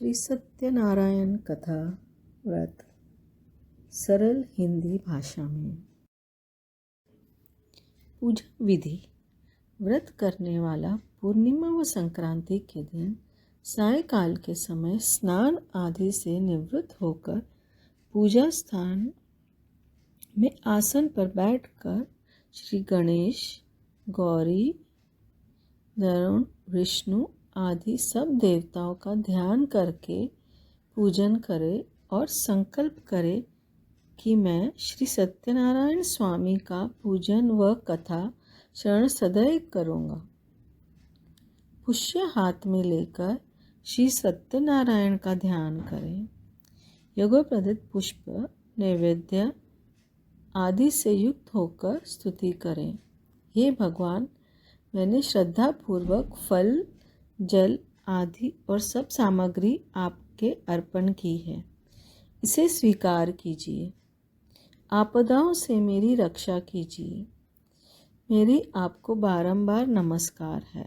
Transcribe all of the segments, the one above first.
श्री सत्यनारायण कथा व्रत सरल हिंदी भाषा में। पूजा विधि। व्रत करने वाला पूर्णिमा व संक्रांति के दिन सायंकाल के समय स्नान आदि से निवृत्त होकर पूजा स्थान में आसन पर बैठकर श्री गणेश, गौरी, वरुण, विष्णु आदि सब देवताओं का ध्यान करके पूजन करे और संकल्प करे कि मैं श्री सत्यनारायण स्वामी का पूजन व कथा श्रवण सदैव करूँगा। पुष्य हाथ में लेकर श्री सत्यनारायण का ध्यान करें। यज्ञोपवीत पुष्प, नैवेद्य आदि से युक्त होकर स्तुति करें। हे भगवान, मैंने श्रद्धापूर्वक फल, जल आदि और सब सामग्री आपके अर्पण की है, इसे स्वीकार कीजिए। आपदाओं से मेरी रक्षा कीजिए। मेरी आपको बारंबार नमस्कार है।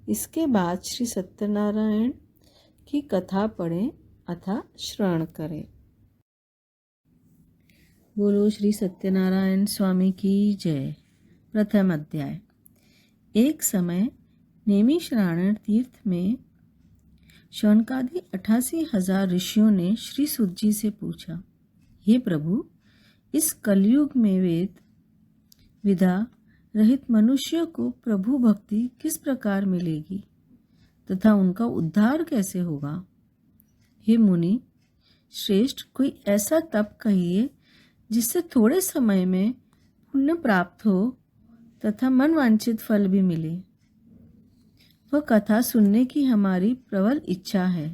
इसके बाद श्री सत्यनारायण की कथा पढ़ें अथवा श्रवण करें। बोलो श्री सत्यनारायण स्वामी की जय। प्रथम अध्याय। एक समय नैमिषारण्य तीर्थ में शौनकादि 88,000 ऋषियों ने श्री सूत जी से पूछा, हे प्रभु, इस कलयुग में वेद विधा रहित मनुष्य को प्रभु भक्ति किस प्रकार मिलेगी तथा उनका उद्धार कैसे होगा? हे मुनि श्रेष्ठ, कोई ऐसा तप कहिए जिससे थोड़े समय में पुण्य प्राप्त हो तथा मनवांछित फल भी मिले। वह कथा सुनने की हमारी प्रबल इच्छा है।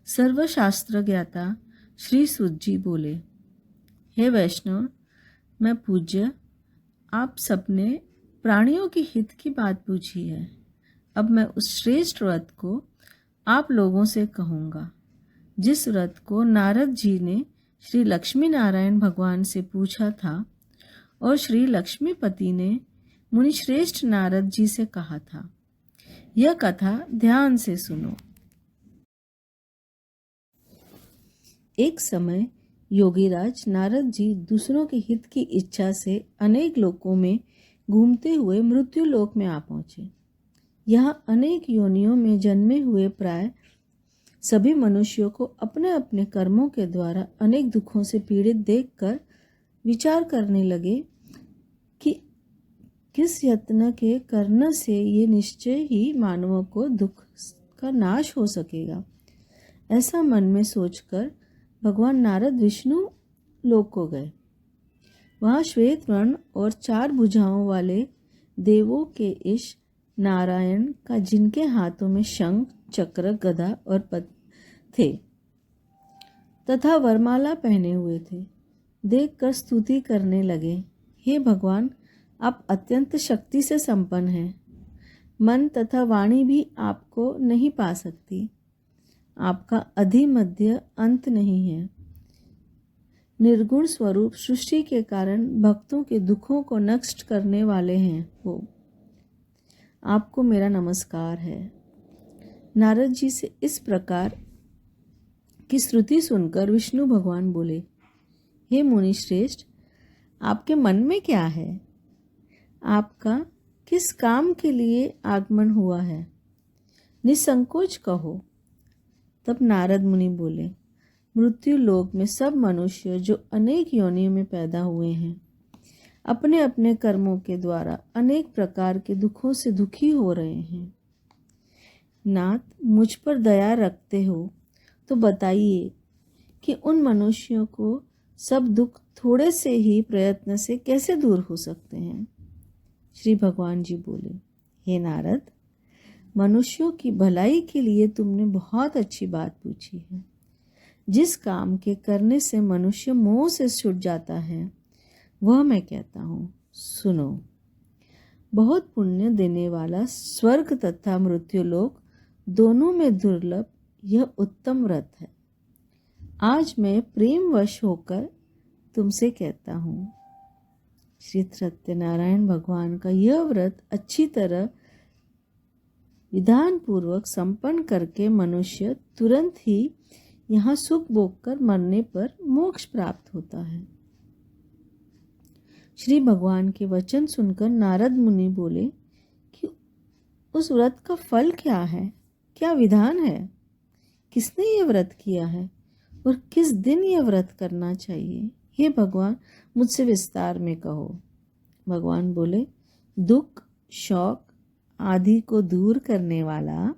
सर्वशास्त्र ज्ञाता श्री सूत जी बोले, हे वैष्णव, मैं पूज्य, आप सबने प्राणियों के हित की बात पूछी है। अब मैं उस श्रेष्ठ व्रत को आप लोगों से कहूँगा, जिस व्रत को नारद जी ने श्री लक्ष्मी नारायण भगवान से पूछा था और श्री लक्ष्मीपति ने मुनि श्रेष्ठ नारद जी से कहा था। यह कथा ध्यान से सुनो। एक समय योगीराज नारद जी दूसरों के हित की इच्छा से अनेक लोकों में घूमते हुए मृत्यु लोक में आ पहुंचे। यहाँ अनेक योनियों में जन्मे हुए प्राय सभी मनुष्यों को अपने अपने कर्मों के द्वारा अनेक दुखों से पीड़ित देखकर विचार करने लगे कि किस यत्न के करने से ये निश्चय ही मानवों को दुख का नाश हो सकेगा। ऐसा मन में सोचकर भगवान नारद विष्णु लोक को गए। वहाँ श्वेत वर्ण और 4 भुजाओं वाले देवों के ईश नारायण का, जिनके हाथों में शंख, चक्र, गदा और पद्म थे तथा वरमाला पहने हुए थे, देखकर स्तुति करने लगे। हे भगवान, आप अत्यंत शक्ति से संपन्न हैं। मन तथा वाणी भी आपको नहीं पा सकती। आपका अधि मध्य अंत नहीं है। निर्गुण स्वरूप सृष्टि के कारण भक्तों के दुखों को नष्ट करने वाले हैं वो। आपको मेरा नमस्कार है। नारद जी से इस प्रकार की स्तुति सुनकर विष्णु भगवान बोले, हे मुनि श्रेष्ठ, आपके मन में क्या है? आपका किस काम के लिए आगमन हुआ है? निसंकोच कहो। तब नारद मुनि बोले, मृत्यु लोक में सब मनुष्य जो अनेक योनियों में पैदा हुए हैं, अपने अपने कर्मों के द्वारा अनेक प्रकार के दुखों से दुखी हो रहे हैं। नाथ, मुझ पर दया रखते हो तो बताइए कि उन मनुष्यों को सब दुख थोड़े से ही प्रयत्न से कैसे दूर हो सकते हैं? श्री भगवान जी बोले, हे नारद, मनुष्यों की भलाई के लिए तुमने बहुत अच्छी बात पूछी है। जिस काम के करने से मनुष्य मोह से छूट जाता है, वह मैं कहता हूँ, सुनो। बहुत पुण्य देने वाला स्वर्ग तथा मृत्यु लोक दोनों में दुर्लभ यह उत्तम व्रत है। आज मैं प्रेमवश होकर तुमसे कहता हूँ। श्री सत्यनारायण भगवान का यह व्रत अच्छी तरह विधान पूर्वक संपन्न करके मनुष्य तुरंत ही यहाँ सुख भोग कर मरने पर मोक्ष प्राप्त होता है। श्री भगवान के वचन सुनकर नारद मुनि बोले कि उस व्रत का फल क्या है, क्या विधान है, किसने ये व्रत किया है और किस दिन यह व्रत करना चाहिए? हे भगवान, मुझसे विस्तार में कहो। भगवान बोले, दुख शौक आदि को दूर करने वाला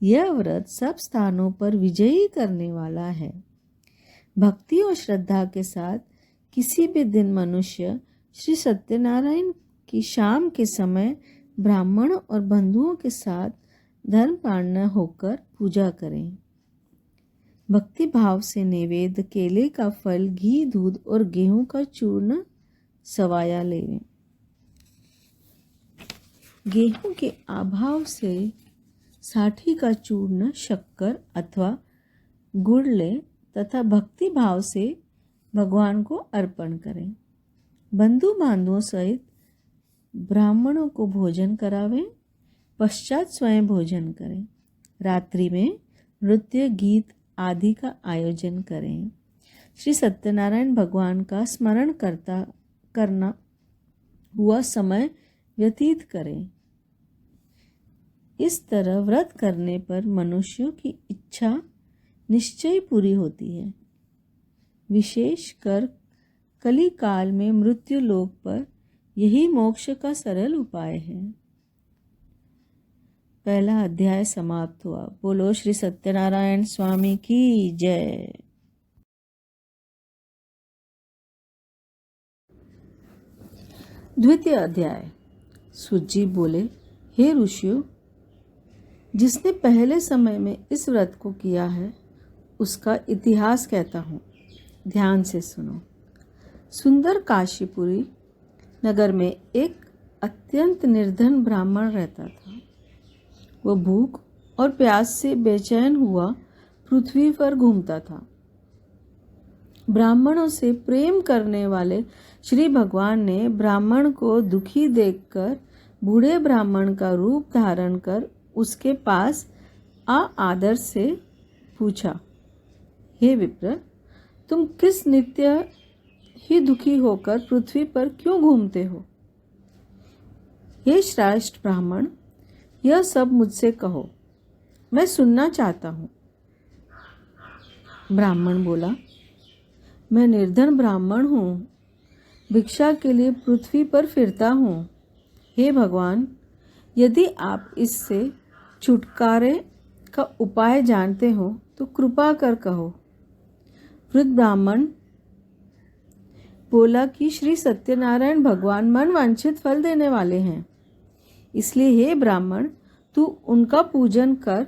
यह व्रत सब स्थानों पर विजयी करने वाला है। भक्ति और श्रद्धा के साथ किसी भी दिन मनुष्य श्री सत्यनारायण की शाम के समय ब्राह्मण और बंधुओं के साथ धर्मपार्ण होकर पूजा करें। भक्ति भाव से नैवेद्य केले का फल, घी, दूध और गेहूं का चूर्ण सवाया लेवें। गेहूं के अभाव से साठी का चूर्ण, शक्कर अथवा गुड़ लें तथा भक्ति भाव से भगवान को अर्पण करें। बंधु बांधवों सहित ब्राह्मणों को भोजन करावें, पश्चात स्वयं भोजन करें। रात्रि में नृत्य गीत आदि का आयोजन करें। श्री सत्यनारायण भगवान का स्मरण करना हुआ समय व्यतीत करें। इस तरह व्रत करने पर मनुष्यों की इच्छा निश्चय पूरी होती है। विशेषकर कली काल में मृत्यु लोक पर यही मोक्ष का सरल उपाय है। पहला अध्याय समाप्त हुआ। बोलो श्री सत्यनारायण स्वामी की जय। द्वितीय अध्याय। सूत बोले, हे ऋषियों, जिसने पहले समय में इस व्रत को किया है उसका इतिहास कहता हूँ, ध्यान से सुनो। सुंदर काशीपुरी नगर में एक अत्यंत निर्धन ब्राह्मण रहता था। वह भूख और प्यास से बेचैन हुआ पृथ्वी पर घूमता था। ब्राह्मणों से प्रेम करने वाले श्री भगवान ने ब्राह्मण को दुखी देखकर बूढ़े ब्राह्मण का रूप धारण कर उसके पास आदर से पूछा, हे विप्र, तुम किस नित्य ही दुखी होकर पृथ्वी पर क्यों घूमते हो? हे श्रेष्ठ ब्राह्मण, यह सब मुझसे कहो, मैं सुनना चाहता हूँ। ब्राह्मण बोला, मैं निर्धन ब्राह्मण हूँ, भिक्षा के लिए पृथ्वी पर फिरता हूँ। हे भगवान, यदि आप इससे छुटकारे का उपाय जानते हो तो कृपा कर कहो। वृद्ध ब्राह्मण बोला कि श्री सत्यनारायण भगवान मनवांछित फल देने वाले हैं, इसलिए हे ब्राह्मण, तू उनका पूजन कर,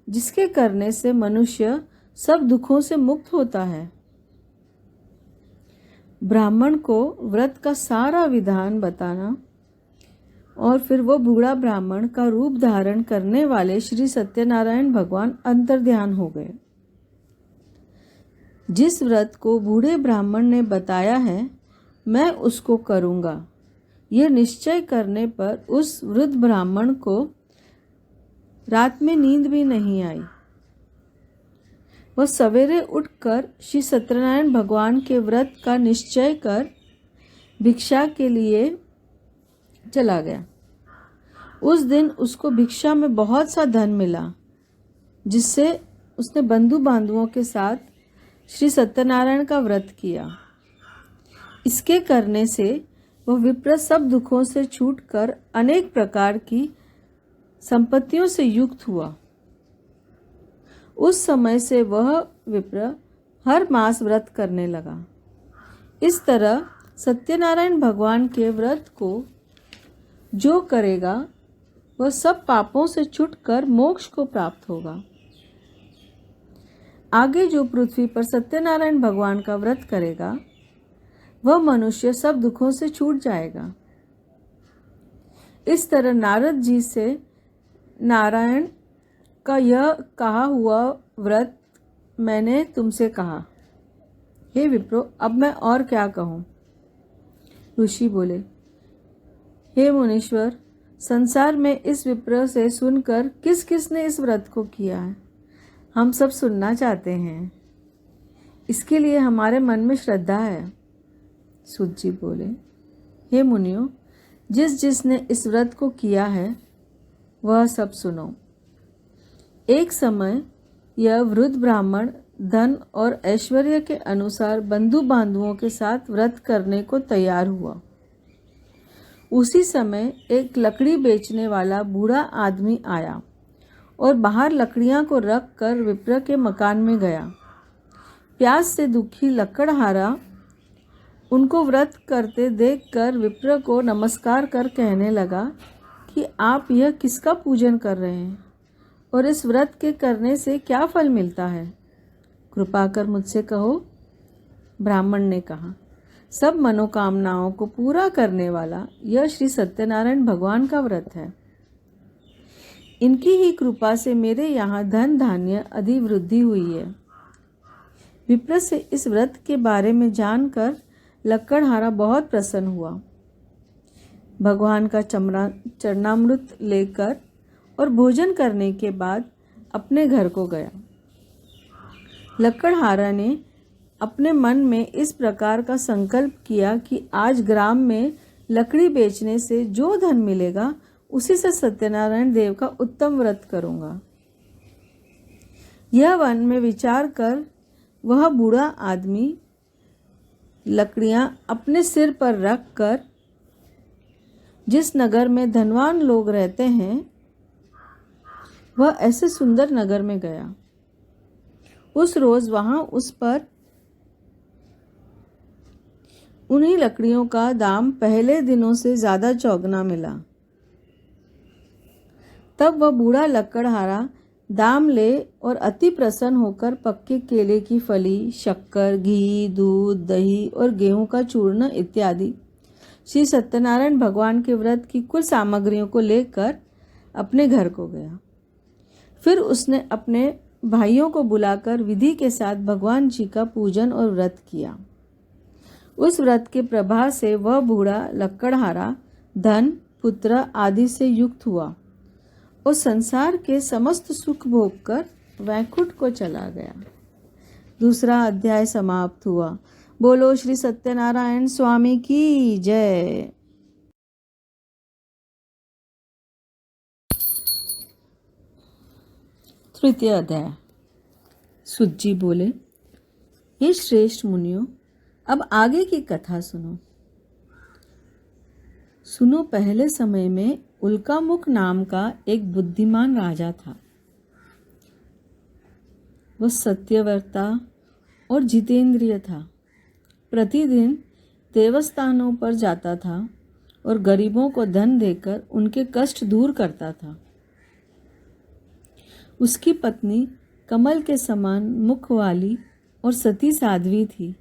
जिसके करने से मनुष्य सब दुखों से मुक्त होता है। ब्राह्मण को व्रत का सारा विधान बताना और फिर वो बूढ़ा ब्राह्मण का रूप धारण करने वाले श्री सत्यनारायण भगवान अंतर्ध्यान हो गए। जिस व्रत को बूढ़े ब्राह्मण ने बताया है, मैं उसको करूँगा, यह निश्चय करने पर उस वृद्ध ब्राह्मण को रात में नींद भी नहीं आई। वह सवेरे उठकर श्री सत्यनारायण भगवान के व्रत का निश्चय कर भिक्षा के लिए चला गया। उस दिन उसको भिक्षा में बहुत सा धन मिला, जिससे उसने बंधु बांधवों के साथ श्री सत्यनारायण का व्रत किया। इसके करने से वह विप्र सब दुखों से छूटकर अनेक प्रकार की संपत्तियों से युक्त हुआ। उस समय से वह विप्र हर मास व्रत करने लगा। इस तरह सत्यनारायण भगवान के व्रत को जो करेगा वह सब पापों से छूटकर मोक्ष को प्राप्त होगा। आगे जो पृथ्वी पर सत्यनारायण भगवान का व्रत करेगा वह मनुष्य सब दुखों से छूट जाएगा। इस तरह नारद जी से नारायण का यह कहा हुआ व्रत मैंने तुमसे कहा। हे विप्रो, अब मैं और क्या कहूँ? ऋषि बोले, हे मुनीश्वर, संसार में इस विप्र से सुनकर किस किस ने इस व्रत को किया है, हम सब सुनना चाहते हैं। इसके लिए हमारे मन में श्रद्धा है। सूत जी बोले, हे मुनियों, जिस जिसने इस व्रत को किया है वह सब सुनो। एक समय यह वृद्ध ब्राह्मण धन और ऐश्वर्य के अनुसार बंधु बांधुओं के साथ व्रत करने को तैयार हुआ। उसी समय एक लकड़ी बेचने वाला बूढ़ा आदमी आया और बाहर लकड़ियां को रख कर विप्र के मकान में गया। प्यास से दुखी लकड़हारा उनको व्रत करते देखकर विप्र को नमस्कार कर कहने लगा कि आप यह किसका पूजन कर रहे हैं और इस व्रत के करने से क्या फल मिलता है? कृपा कर मुझसे कहो। ब्राह्मण ने कहा, सब मनोकामनाओं को पूरा करने वाला यह श्री सत्यनारायण भगवान का व्रत है। इनकी ही कृपा से मेरे यहाँ धन धान्य अधिवृद्धि हुई है। विप्र से इस व्रत के बारे में जानकर लक्कड़हारा बहुत प्रसन्न हुआ। भगवान का चरणामृत लेकर और भोजन करने के बाद अपने घर को गया। लक्कड़हारा ने अपने मन में इस प्रकार का संकल्प किया कि आज ग्राम में लकड़ी बेचने से जो धन मिलेगा उसी से सत्यनारायण देव का उत्तम व्रत करूंगा। यह मन में विचार कर वह बूढ़ा आदमी लकड़ियां अपने सिर पर रख कर जिस नगर में धनवान लोग रहते हैं वह ऐसे सुंदर नगर में गया। उस रोज वहां उस पर उन्हीं लकड़ियों का दाम पहले दिनों से ज्यादा चौगुना मिला। तब वह बूढ़ा लक्कड़हारा दाम ले और अति प्रसन्न होकर पक्के केले की फली, शक्कर, घी, दूध, दही और गेहूं का चूर्ण इत्यादि श्री सत्यनारायण भगवान के व्रत की कुल सामग्रियों को लेकर अपने घर को गया। फिर उसने अपने भाइयों को बुलाकर विधि के साथ भगवान जी का पूजन और व्रत किया। उस व्रत के प्रभाव से वह बूढ़ा लक्कड़हारा धन, पुत्र आदि से युक्त हुआ और संसार के समस्त सुख भोग कर वैकुंठ को चला गया। दूसरा अध्याय समाप्त हुआ। बोलो श्री सत्यनारायण स्वामी की जय। तृतीय अध्याय। सूत जी बोले, हे श्रेष्ठ मुनियों, अब आगे की कथा सुनो। सुनो, पहले समय में उल्कामुख नाम का एक बुद्धिमान राजा था। वह सत्यव्रता और जितेंद्रिय था। प्रतिदिन देवस्थानों पर जाता था और गरीबों को धन देकर उनके कष्ट दूर करता था। उसकी पत्नी कमल के समान मुख वाली और सती साध्वी थी।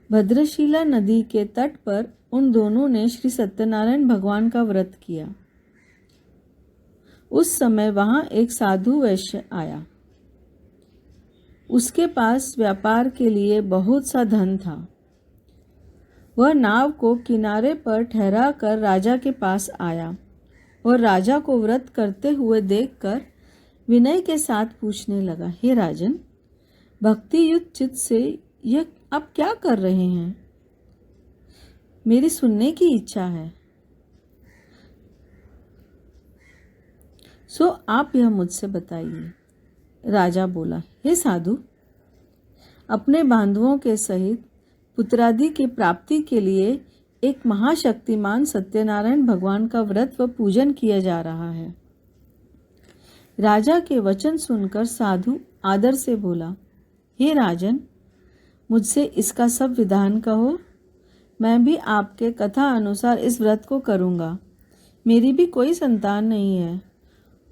भद्रशिला नदी के तट पर उन दोनों ने श्री सत्यनारायण भगवान का व्रत किया। उस समय वहां एक साधु वैश्य आया। उसके पास व्यापार के लिए बहुत सा धन था। वह नाव को किनारे पर ठहरा कर राजा के पास आया और राजा को व्रत करते हुए देखकर विनय के साथ पूछने लगा, हे राजन, भक्ति युक्त चित्त से यह आप क्या कर रहे हैं? मेरी सुनने की इच्छा है। सो आप यह मुझसे बताइए। राजा बोला, हे साधु, अपने बांधवों के सहित पुत्रादि की प्राप्ति के लिए एक महाशक्तिमान सत्यनारायण भगवान का व्रत व पूजन किया जा रहा है। राजा के वचन सुनकर साधु आदर से बोला, हे राजन, मुझसे इसका सब विधान कहो। मैं भी आपके कथा अनुसार इस व्रत को करूँगा। मेरी भी कोई संतान नहीं है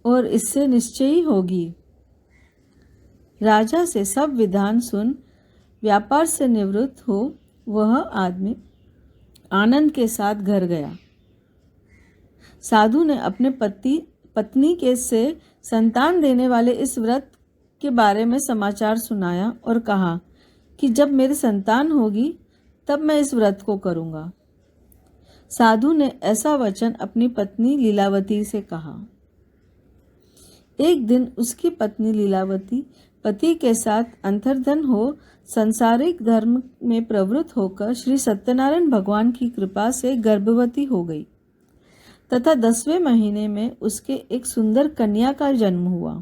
और इससे निश्चय ही होगी। राजा से सब विधान सुन व्यापार से निवृत्त हो वह आदमी आनंद के साथ घर गया। साधु ने अपने पत्नी के से संतान देने वाले इस व्रत के बारे में समाचार सुनाया और कहा कि जब मेरी संतान होगी तब मैं इस व्रत को करूँगा। साधु ने ऐसा वचन अपनी पत्नी लीलावती से कहा। एक दिन उसकी पत्नी लीलावती पति के साथ अंतर्धन हो संसारिक धर्म में प्रवृत्त होकर श्री सत्यनारायण भगवान की कृपा से गर्भवती हो गई तथा 10वें महीने में उसके एक सुंदर कन्या का जन्म हुआ।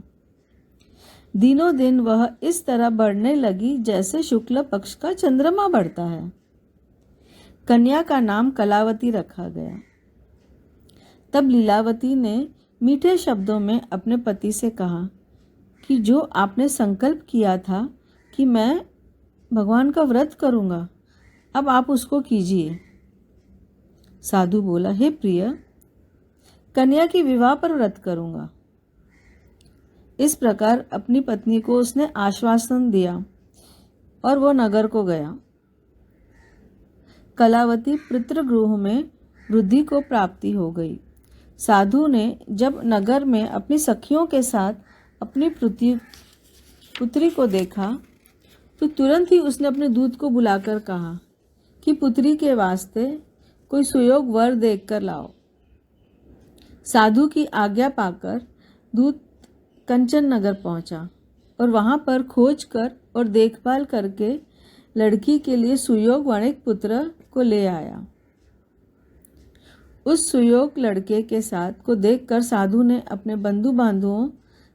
दिनों दिन वह इस तरह बढ़ने लगी जैसे शुक्ल पक्ष का चंद्रमा बढ़ता है। कन्या का नाम कलावती रखा गया। तब लीलावती ने मीठे शब्दों में अपने पति से कहा कि जो आपने संकल्प किया था कि मैं भगवान का व्रत करूंगा, अब आप उसको कीजिए। साधु बोला, हे प्रिय, कन्या की विवाह पर व्रत करूंगा। इस प्रकार अपनी पत्नी को उसने आश्वासन दिया और वो नगर को गया। कलावती पितृगृह में वृद्धि को प्राप्ति हो गई। साधु ने जब नगर में अपनी सखियों के साथ अपनी पुत्री को देखा तो तुरंत ही उसने अपने दूत को बुलाकर कहा कि पुत्री के वास्ते कोई सुयोग वर देखकर लाओ। साधु की आज्ञा पाकर दूत कंचन नगर पहुंचा और वहां पर खोज कर और देखभाल करके लड़की के लिए सुयोग वणिक पुत्र को ले आया। उस सुयोग लड़के के साथ को देखकर साधु ने अपने बंधु बांधवों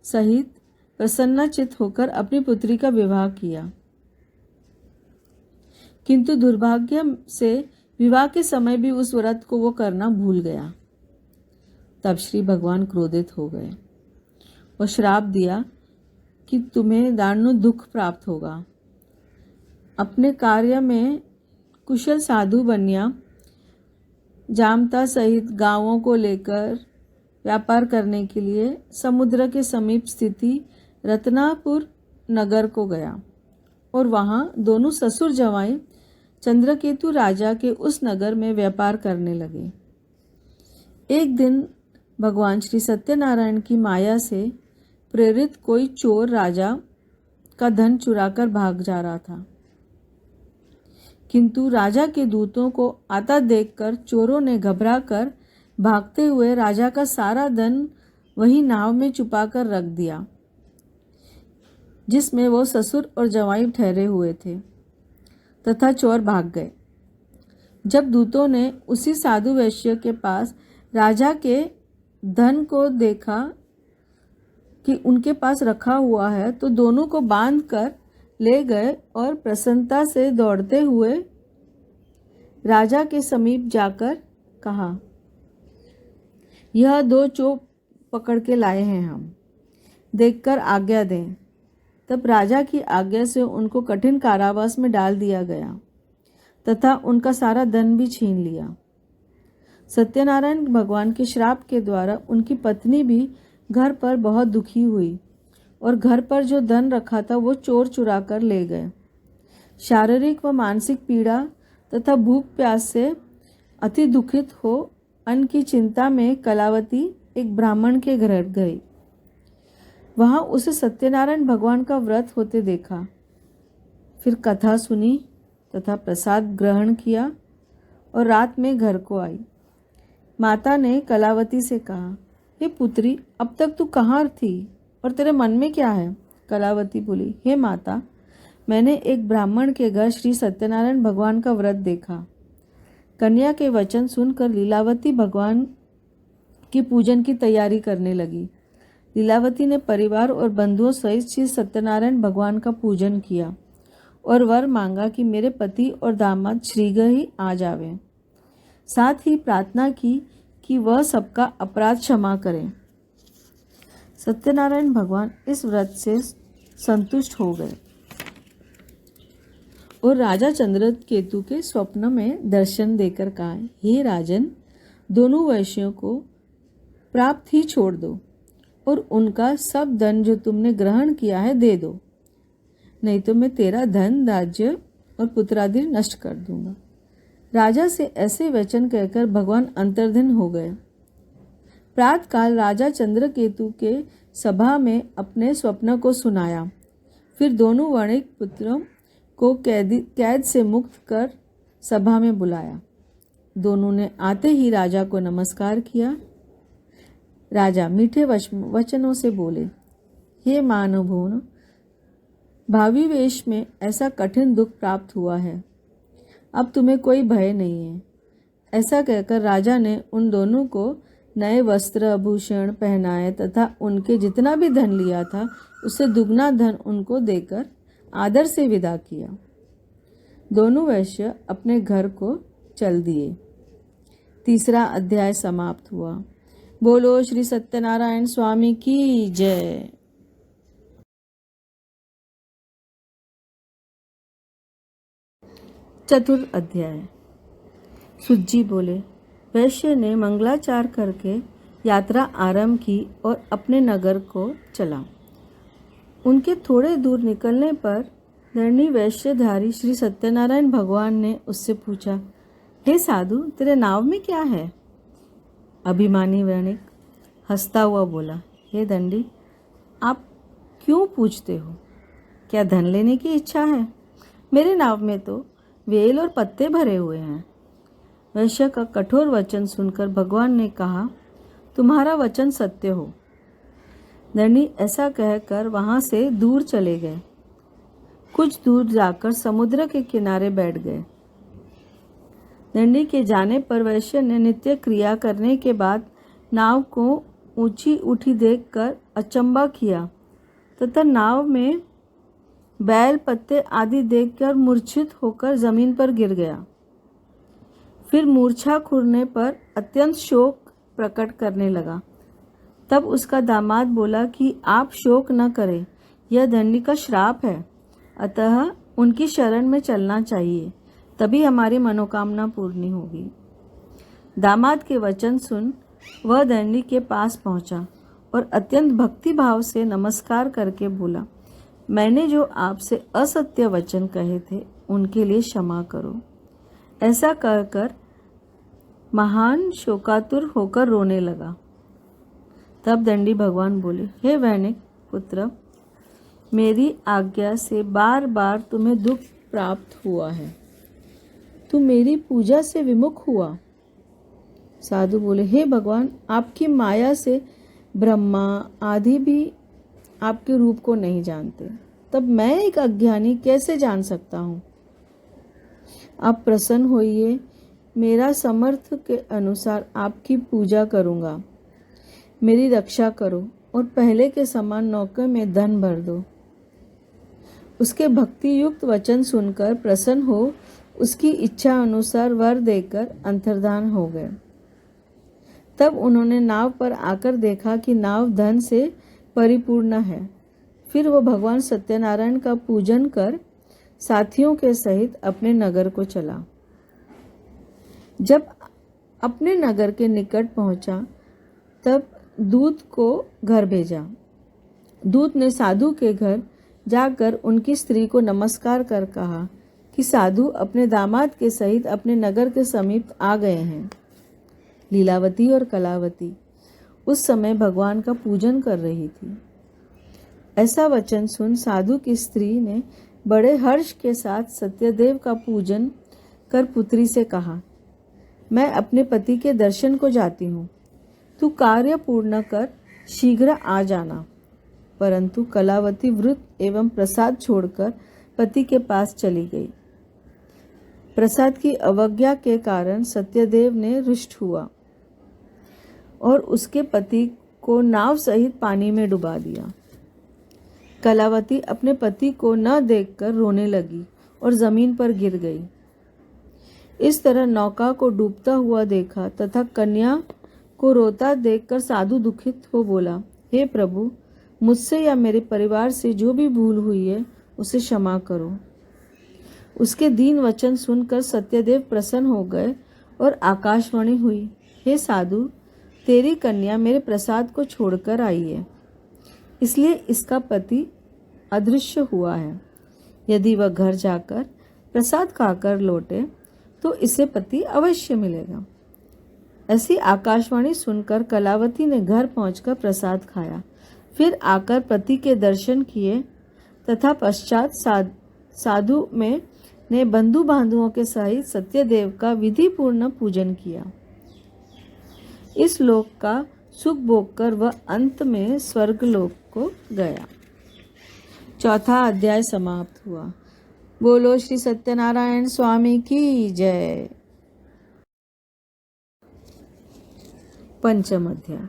सहित प्रसन्नचित्त होकर अपनी पुत्री का विवाह किया। किंतु दुर्भाग्य से विवाह के समय भी उस व्रत को वो करना भूल गया। तब श्री भगवान क्रोधित हो गए और श्राप दिया कि तुम्हें दारुण दुख प्राप्त होगा। अपने कार्य में कुशल साधु बनिया जामता सहित गांवों को लेकर व्यापार करने के लिए समुद्र के समीप स्थिति रत्नापुर नगर को गया और वहां दोनों ससुर जवाई चंद्रकेतु राजा के उस नगर में व्यापार करने लगे। एक दिन भगवान श्री सत्यनारायण की माया से प्रेरित कोई चोर राजा का धन चुराकर भाग जा रहा था, किंतु राजा के दूतों को आता देखकर चोरों ने घबराकर भागते हुए राजा का सारा धन वही नाव में छुपाकर रख दिया जिसमें वो ससुर और जवाई ठहरे हुए थे, तथा चोर भाग गए। जब दूतों ने उसी साधु वैश्य के पास राजा के धन को देखा कि उनके पास रखा हुआ है तो दोनों को बांध कर ले गए और प्रसन्नता से दौड़ते हुए राजा के समीप जाकर कहा, यह 2 चोर पकड़ के लाए हैं, हम देखकर आज्ञा दें। तब राजा की आज्ञा से उनको कठिन कारावास में डाल दिया गया तथा उनका सारा धन भी छीन लिया। सत्यनारायण भगवान के श्राप के द्वारा उनकी पत्नी भी घर पर बहुत दुखी हुई और घर पर जो धन रखा था वो चोर चुरा कर ले गए। शारीरिक व मानसिक पीड़ा तथा भूख प्यास से अति दुखित हो अन्न की चिंता में कलावती एक ब्राह्मण के घर गई। वहां उसे सत्यनारायण भगवान का व्रत होते देखा। फिर कथा सुनी तथा प्रसाद ग्रहण किया और रात में घर को आई। माता ने कलावती से कहा, हे पुत्री, अब तक तू कहाँ थी और तेरे मन में क्या है? कलावती बोली, हे माता, मैंने एक ब्राह्मण के घर श्री सत्यनारायण भगवान का व्रत देखा। कन्या के वचन सुनकर लीलावती भगवान की पूजन की तैयारी करने लगी। लीलावती ने परिवार और बंधुओं सहित श्री सत्यनारायण भगवान का पूजन किया और वर मांगा कि मेरे पति और दामाद शीघ्र ही आ जावें। साथ ही प्रार्थना की कि वह सबका अपराध क्षमा करें। सत्यनारायण भगवान इस व्रत से संतुष्ट हो गए और राजा चंद्रकेतु के स्वप्न में दर्शन देकर कहा, हे राजन, दोनों वैश्यों को प्राप्त ही छोड़ दो और उनका सब धन जो तुमने ग्रहण किया है दे दो, नहीं तो मैं तेरा धन, राज्य और पुत्रादि नष्ट कर दूंगा। राजा से ऐसे वचन कहकर भगवान अंतर्धान हो गए। प्रातःकाल राजा चंद्रकेतु के सभा में अपने स्वप्न को सुनाया। फिर दोनों वणिक पुत्रों को कैद से मुक्त कर सभा में बुलाया। दोनों ने आते ही राजा को नमस्कार किया। राजा मीठे वचनों से बोले, हे मानवभून, भावी वेश में ऐसा कठिन दुख प्राप्त हुआ है, अब तुम्हें कोई भय नहीं है। ऐसा कहकर राजा ने उन दोनों को नए वस्त्र आभूषण पहनाए तथा उनके जितना भी धन लिया था उससे दुगना धन उनको देकर आदर से विदा किया। दोनों वैश्य अपने घर को चल दिए। तीसरा अध्याय समाप्त हुआ। बोलो श्री सत्यनारायण स्वामी की जय। चतुर्थ अध्याय। सुज्जी बोले, वैश्य ने मंगलाचार करके यात्रा आरंभ की और अपने नगर को चला। उनके थोड़े दूर निकलने पर धरणी वैश्यधारी श्री सत्यनारायण भगवान ने उससे पूछा, हे साधु, तेरे नाव में क्या है? अभिमानी वणिक हंसता हुआ बोला, हे दंडी, आप क्यों पूछते हो? क्या धन लेने की इच्छा है? मेरे नाव में तो वेल और पत्ते भरे हुए हैं। वैश्य का कठोर वचन सुनकर भगवान ने कहा, तुम्हारा वचन सत्य हो। धरणी ऐसा कहकर वहां से दूर चले गए। कुछ दूर जाकर समुद्र के किनारे बैठ गए। धरणी के जाने पर वैश्य ने नित्य क्रिया करने के बाद नाव को ऊंची उठी देखकर अचंबा किया तथा नाव में बैल पत्ते आदि देखकर मूर्छित होकर जमीन पर गिर गया। फिर मूर्छा खुरने पर अत्यंत शोक प्रकट करने लगा। तब उसका दामाद बोला कि आप शोक न करें, यह धरणी का श्राप है, अतः उनकी शरण में चलना चाहिए, तभी हमारी मनोकामना पूर्ण होगी। दामाद के वचन सुन वह धरणी के पास पहुंचा और अत्यंत भक्ति भाव से नमस्कार करके बोला, मैंने जो आपसे असत्य वचन कहे थे उनके लिए क्षमा करो। ऐसा कहकर महान शोकातुर होकर रोने लगा। तब दंडी भगवान बोले, हे वैनिक पुत्र, मेरी आज्ञा से बार बार तुम्हें दुख प्राप्त हुआ है, तुम मेरी पूजा से विमुख हुआ। साधु बोले, हे भगवान, आपकी माया से ब्रह्मा आदि भी आपके रूप को नहीं जानते, तब मैं एक अज्ञानी कैसे जान सकता हूँ? आप प्रसन्न होइए, मेरा समर्थ के अनुसार आपकी पूजा करूँगा। मेरी रक्षा करो और पहले के समान नौके में धन भर दो। उसके भक्ति युक्त वचन सुनकर प्रसन्न हो उसकी इच्छा अनुसार वर देकर अंतर्धान हो गए। तब उन्होंने नाव पर आकर देखा कि नाव धन से परिपूर्ण है। फिर वो भगवान सत्यनारायण का पूजन कर साथियों के सहित अपने नगर को चला। जब अपने नगर के निकट पहुंचा तब दूत को घर भेजा। दूत ने साधु के घर जाकर उनकी स्त्री को नमस्कार कर कहा कि साधु अपने दामाद के सहित अपने नगर के समीप आ गए हैं। लीलावती और कलावती उस समय भगवान का पूजन कर रही थी। ऐसा वचन सुन साधु की स्त्री ने बड़े हर्ष के साथ सत्यदेव का पूजन कर पुत्री से कहा, मैं अपने पति के दर्शन को जाती हूँ, तू कार्य पूर्ण कर शीघ्र आ जाना। परंतु कलावती व्रत एवं प्रसाद छोड़कर पति के पास चली गई। प्रसाद की अवज्ञा के कारण सत्यदेव ने रुष्ट हुआ और उसके पति को नाव सहित पानी में डुबा दिया। कलावती अपने पति को न देखकर रोने लगी और जमीन पर गिर गई। इस तरह नौका को डूबता हुआ देखा तथा कन्या को रोता देखकर साधु दुखित हो बोला, हे प्रभु, मुझसे या मेरे परिवार से जो भी भूल हुई है उसे क्षमा करो। उसके दीन वचन सुनकर सत्यदेव प्रसन्न हो गए और आकाशवाणी हुई, हे साधु, तेरी कन्या मेरे प्रसाद को छोड़कर आई है, इसलिए इसका पति अदृश्य हुआ है। यदि वह घर जाकर प्रसाद खाकर लौटे तो इसे पति अवश्य मिलेगा। ऐसी आकाशवाणी सुनकर कलावती ने घर पहुंचकर प्रसाद खाया, फिर आकर पति के दर्शन किए तथा पश्चात साधु में ने बंधु बांधुओं के सहित सत्यदेव का विधि पूर्ण पूजन किया। इस लोक का सुख भोग कर वह अंत में स्वर्गलोक को गया। चौथा अध्याय समाप्त हुआ। बोलो श्री सत्यनारायण स्वामी की जय। पंचम अध्याय।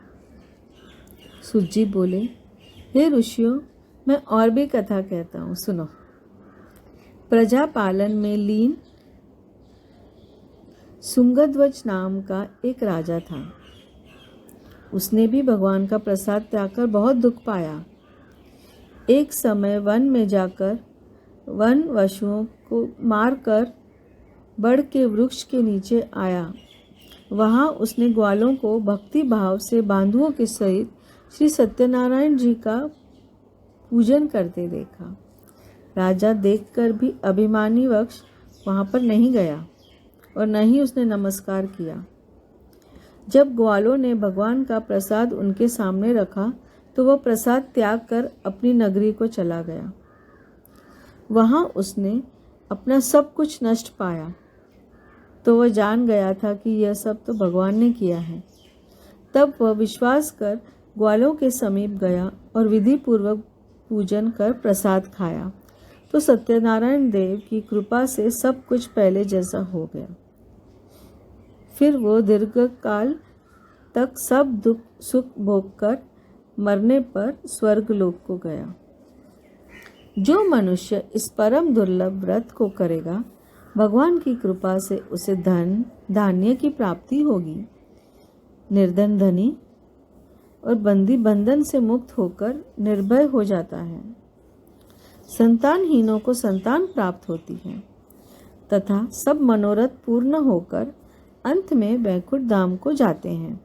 सूत जी बोले, हे ऋषियों, मैं और भी कथा कहता हूँ, सुनो। प्रजा पालन में लीन सुंगध्वज नाम का एक राजा था। उसने भी भगवान का प्रसाद त्याग कर बहुत दुख पाया। एक समय वन में जाकर वन पशुओं को मारकर बड़ के वृक्ष के नीचे आया। वहाँ उसने ग्वालों को भक्ति भाव से बांधुओं के सहित श्री सत्यनारायण जी का पूजन करते देखा। राजा देखकर भी अभिमानी वश वहाँ पर नहीं गया और न ही उसने नमस्कार किया। जब ग्वालों ने भगवान का प्रसाद उनके सामने रखा तो वह प्रसाद त्याग कर अपनी नगरी को चला गया। वहाँ उसने अपना सब कुछ नष्ट पाया तो वह जान गया था कि यह सब तो भगवान ने किया है। तब वह विश्वास कर ग्वालों के समीप गया और विधि पूर्वक पूजन कर प्रसाद खाया तो सत्यनारायण देव की कृपा से सब कुछ पहले जैसा हो गया। फिर वो दीर्घ काल तक सब दुख सुख भोग कर मरने पर स्वर्गलोक को गया। जो मनुष्य इस परम दुर्लभ व्रत को करेगा, भगवान की कृपा से उसे धन धान्य की प्राप्ति होगी। निर्धन धनी और बंदी बंधन से मुक्त होकर निर्भय हो जाता है। संतानहीनों को संतान प्राप्त होती है तथा सब मनोरथ पूर्ण होकर अंत में वैकुंठ धाम को जाते हैं।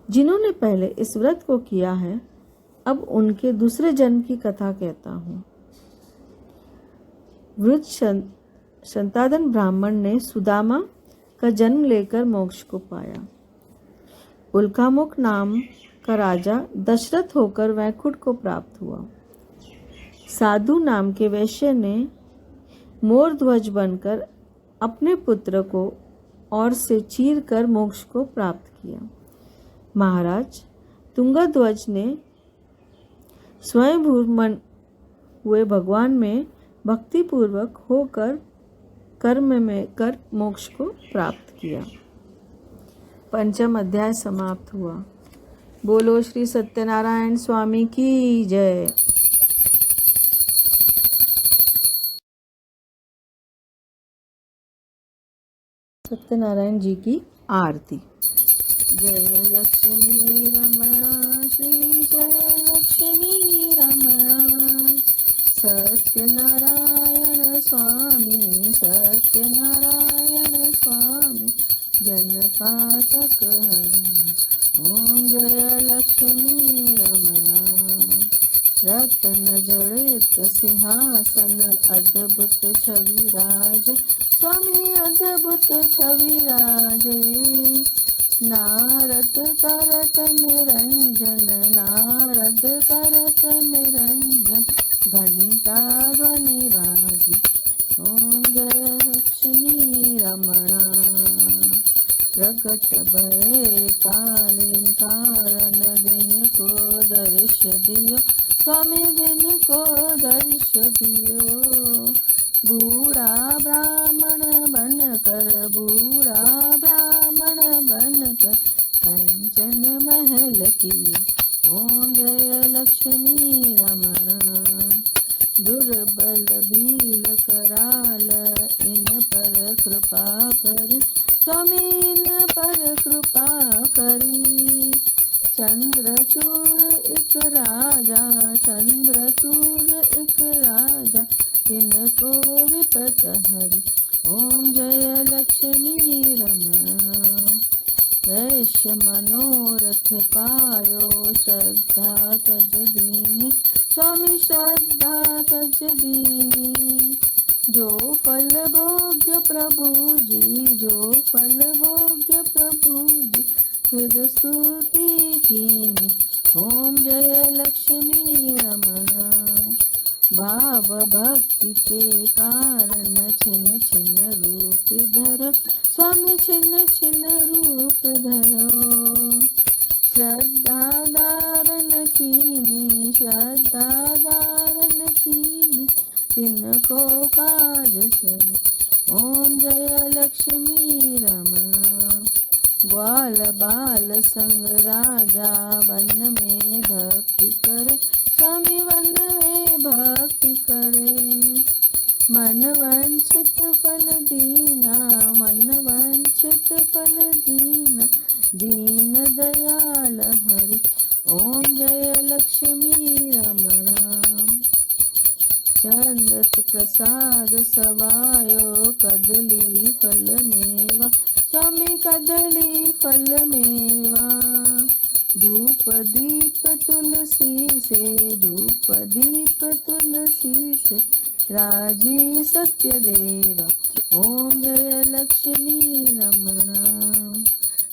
जिन्होंने पहले इस व्रत को किया है, अब उनके दूसरे जन्म की कथा कहता हूँ। वृद्ध संतादन ब्राह्मण ने सुदामा का जन्म लेकर मोक्ष को पाया। उल्कामुख नाम का राजा दशरथ होकर वैकुंठ को प्राप्त हुआ। साधु नाम के वैश्य ने मोर ध्वज बनकर अपने पुत्र को और से चीर कर मोक्ष को प्राप्त किया। महाराज तुंगध्वज ने स्वयंभूर्मन हुए भगवान में भक्तिपूर्वक होकर कर्म में कर मोक्ष को प्राप्त किया। पंचम अध्याय समाप्त हुआ। बोलो श्री सत्यनारायण स्वामी की जय। सत्यनारायण जी की आरती। जय लक्ष्मी रमण श्री जय लक्ष्मी रमण सत्यनारायण स्वामी सत्यनारायण स्वामी जनपातक हरण ओम जय लक्ष्मी रमण। रत्न जड़ित सिंहासन अद्भुत छवि राजे स्वामी अद्भुत छवि राजे। नारद करत निरंजन नारद करत निरंजन घंटा ध्वनि बाजी ओम जय लक्ष्मी रमणा। प्रकट भय कालीन कारण दिन को दर्श दियो स्वामी दिन को दर्श दियो। बूढ़ा ब्राह्मण बन कर बूढ़ा ब्राह्मण बन कर कंचन महल कियो ओम जय लक्ष्मी रमण। दुर्बल भील कराल इन पर कृपा करी स्वामी इन पर कृपा करी। चंद्रचूड़ एक राजा चंद्रचूड़ एक राजा तिनको विपत हरि ओम जय लक्ष्मी रमण। वैश्य मनोरथ पायो श्रद्धा तज दीनी स्वामी श्रद्धा तज दीनी। जो फल भोग्य प्रभु जी जो फल भोग्य प्रभु जी फिर स्तुति कीनी ओम जय लक्ष्मी रमण। भाव भक्ति के कारण छिन्न छिन्न रूप धरो स्वामी, छिन्न छिन्न रूप धरो। श्रद्धा धारण कीनी, श्रद्धा धारण कीनी, तिनको काज करो। ओम जय लक्ष्मी रमण। ग्वाल बाल संग राजा वन में भक्ति करे स्वामी, वन में भक्ति करे। मन वंचित फल दीना, मन वंचित फल दीना, दीन दयाल हरि। ओम जय लक्ष्मी रमण। चंदत प्रसाद सवायो कदली फल मेवा स्वामी, कदली फल मेवा। धूप दीप तुलसी से, धूप दीप तुलसी से, राजी सत्य देवा। ओम जय लक्ष्मी रमण।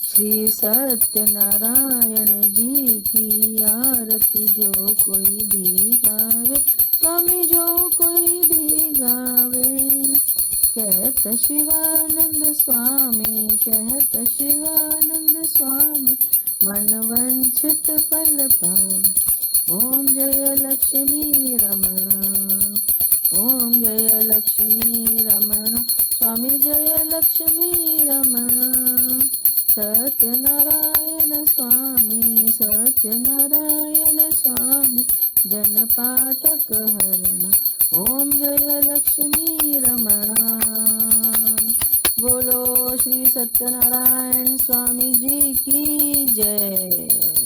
श्री सत्यनारायण जी की आरती जो कोई भी गावे स्वामी, जो कोई भी गावे। कहत शिवानंद स्वामी, कहत शिवानंद स्वामी, मन वंचित फल पावे। ओम जय लक्ष्मी रमण। ओम जय लक्ष्मी रमण स्वामी, जय लक्ष्मी रमण। सत्यनारायण स्वामी, सत्यनारायण स्वामी, जनपातक हरण। ओम जय लक्ष्मी रमण। बोलो श्री सत्यनारायण स्वामी जी की जय।